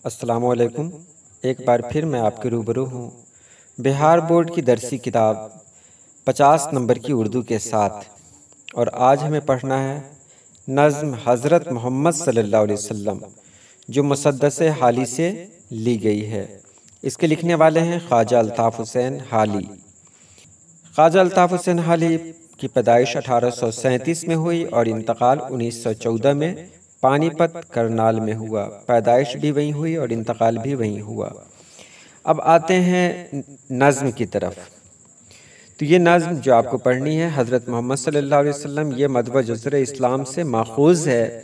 السلام علیکم۔ ایک بار پھر میں آپ کے روبرو ہوں بہار بورڈ کی درسی کتاب 50 نمبر کی اردو کے ساتھ، اور آج ہمیں پڑھنا ہے نظم حضرت محمد صلی اللہ علیہ وسلم جو مسدس حالی سے لی گئی ہے۔ اس کے لکھنے والے ہیں خواجہ الطاف حسین حالی۔ خواجہ الطاف حسین حالی کی پیدائش 1837 میں ہوئی اور انتقال 1914 میں پانی پت کرنال میں ہوا۔ پیدائش بھی وہیں ہوئی اور انتقال بھی وہیں ہوا۔ اب آتے ہیں نظم کی طرف۔ تو یہ نظم جو آپ کو پڑھنی ہے حضرت محمد صلی اللہ علیہ وسلم، یہ مدوہ جزر اسلام سے ماخوذ ہے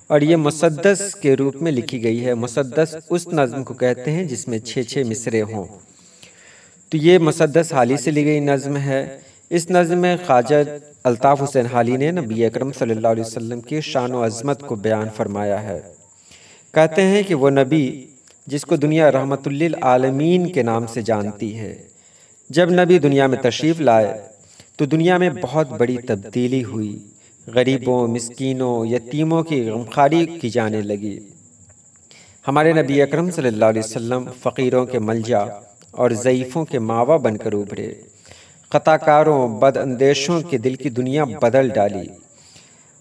اور یہ مسدس کے روپ میں لکھی گئی ہے۔ مسدس اس نظم کو کہتے ہیں جس میں 6 مصرے ہوں۔ تو یہ مسدس حالی سے لی گئی نظم ہے۔ اس نظم میں خواجہ الطاف حسین حالی نے نبی اکرم صلی اللہ علیہ وسلم کی شان و عظمت کو بیان فرمایا ہے۔ کہتے ہیں کہ وہ نبی جس کو دنیا رحمت للعالمین کے نام سے جانتی ہے، جب نبی دنیا میں تشریف لائے تو دنیا میں بہت بڑی تبدیلی ہوئی۔ غریبوں، مسکینوں، یتیموں کی غمخواری کی جانے لگی۔ ہمارے نبی اکرم صلی اللہ علیہ وسلم فقیروں کے ملجا اور ضعیفوں کے ماوا بن کر ابھرے۔ خطا کاروں، بد اندیشوں کے دل کی دنیا بدل ڈالی،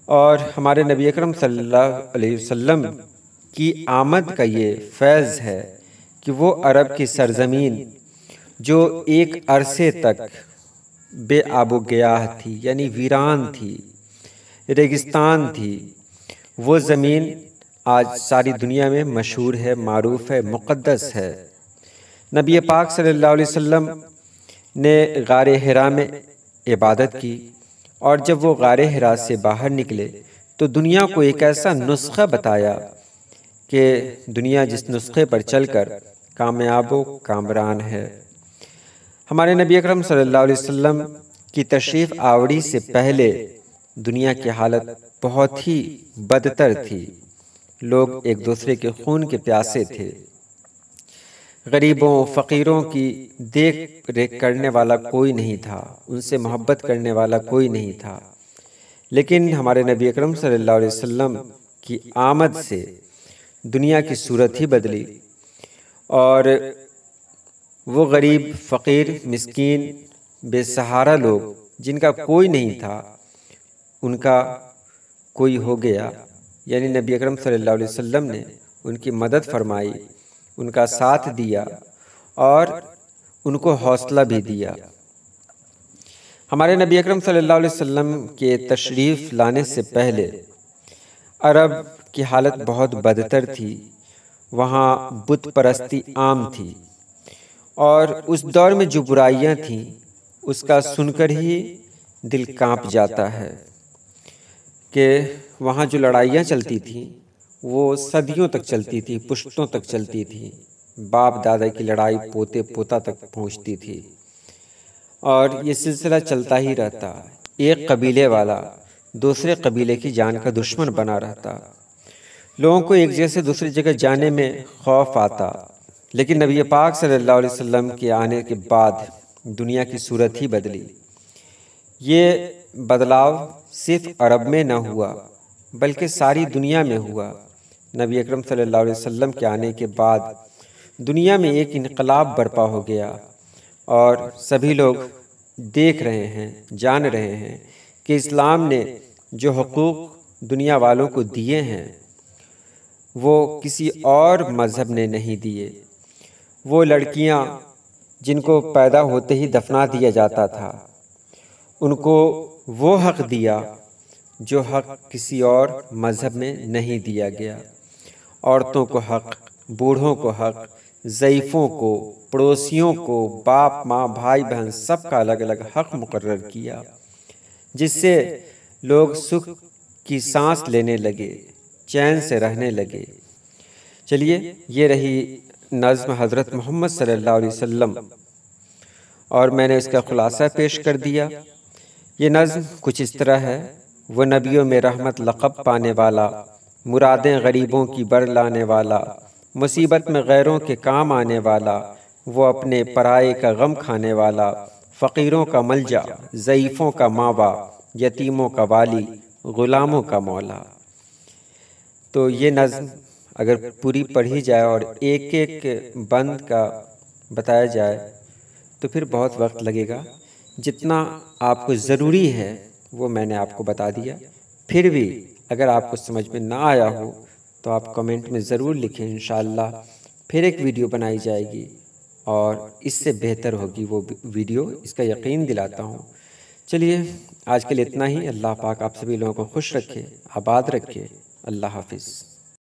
اور ہمارے نبی اکرم صلی اللہ علیہ وسلم کی آمد کا یہ فیض ہے کہ وہ عرب کی سرزمین جو ایک عرصے تک بے آب و گیاہ تھی، یعنی ویران تھی، ریگستان تھی، وہ زمین آج ساری دنیا میں مشہور ہے، معروف ہے، مقدس ہے۔ نبی پاک صلی اللہ علیہ وسلم نے غار حرا میں عبادت کی، اور جب وہ غار حرا سے باہر نکلے تو دنیا کو ایک ایسا نسخہ بتایا کہ دنیا جس نسخے پر چل کر کامیاب و کامران ہے۔ ہمارے نبی اکرم صلی اللہ علیہ وسلم کی تشریف آوری سے پہلے دنیا کی حالت بہت ہی بدتر تھی۔ لوگ ایک دوسرے کے خون کے پیاسے تھے۔ غریبوں، فقیروں کی دیکھ ریکھ کرنے والا کوئی نہیں تھا، ان سے محبت کرنے والا کوئی نہیں تھا۔ لیکن ہمارے نبی اکرم صلی اللہ علیہ وسلم کی آمد سے دنیا کی صورت ہی بدلی، اور وہ غریب، فقیر، مسکین، بے سہارا لوگ جن کا کوئی نہیں تھا، ان کا کوئی ہو گیا۔ یعنی نبی اکرم صلی اللہ علیہ وسلم نے ان کی مدد فرمائی، ان کا ساتھ دیا اور ان کو حوصلہ بھی دیا۔ ہمارے نبی اکرم صلی اللہ علیہ وسلم کے تشریف لانے سے پہلے عرب کی حالت بہت بدتر تھی۔ وہاں بت پرستی عام تھی، اور اس دور میں جو برائیاں تھیں اس کا سن کر ہی دل کانپ جاتا ہے کہ وہاں جو لڑائیاں چلتی تھیں وہ صدیوں تک چلتی تھی، پشتوں تک چلتی تھی۔ باپ دادا کی لڑائی پوتے پوتا تک پہنچتی تھی، اور یہ سلسلہ چلتا ہی رہتا۔ ایک قبیلے والا دوسرے قبیلے کی جان کا دشمن بنا رہتا۔ لوگوں کو ایک جگہ سے دوسری جگہ جانے میں خوف آتا۔ لیکن نبی پاک صلی اللہ علیہ وسلم کے آنے کے بعد دنیا کی صورت ہی بدلی۔ یہ بدلاؤ صرف عرب میں نہ ہوا بلکہ ساری دنیا میں ہوا۔ نبی اکرم صلی اللہ علیہ وسلم کے آنے کے بعد دنیا میں ایک انقلاب برپا ہو گیا، اور سبھی لوگ دیکھ رہے ہیں، جان رہے ہیں کہ اسلام نے جو حقوق دنیا والوں کو دیے ہیں وہ کسی اور مذہب نے نہیں دیے۔ وہ لڑکیاں جن کو پیدا ہوتے ہی دفنا دیا جاتا تھا، ان کو وہ حق دیا جو حق کسی اور مذہب میں نہیں دیا گیا۔ عورتوں کو حق، بوڑھوں کو حق، ضعیفوں کو، پڑوسیوں کو، باپ ماں بھائی بہن سب کا الگ الگ حق مقرر کیا، جس سے لوگ سکھ کی سانس لینے لگے، چین سے رہنے لگے۔ چلیے، یہ رہی نظم حضرت محمد صلی اللہ علیہ وسلم، اور میں نے اس کا خلاصہ پیش کر دیا۔ یہ نظم کچھ اس طرح ہے: وہ نبیوں میں رحمت لقب پانے والا، مرادیں غریبوں کی بر لانے والا، مصیبت میں غیروں کے کام آنے والا، وہ اپنے پرائے کا غم کھانے والا، فقیروں کا ملجا، ضعیفوں کا ماوا، یتیموں کا والی، غلاموں کا مولا۔ تو یہ نظم اگر پوری پڑھی جائے اور ایک ایک بند کا بتایا جائے تو پھر بہت وقت لگے گا۔ جتنا آپ کو ضروری ہے وہ میں نے آپ کو بتا دیا۔ پھر بھی اگر آپ کو سمجھ میں نہ آیا ہو تو آپ کمنٹ میں ضرور لکھیں، انشاءاللہ پھر ایک ویڈیو بنائی جائے گی اور اس سے بہتر ہوگی وہ ویڈیو، اس کا یقین دلاتا ہوں۔ چلیے آج کے لیے اتنا ہی۔ اللہ پاک آپ سبھی لوگوں کو خوش رکھے، آباد رکھے۔ اللہ حافظ۔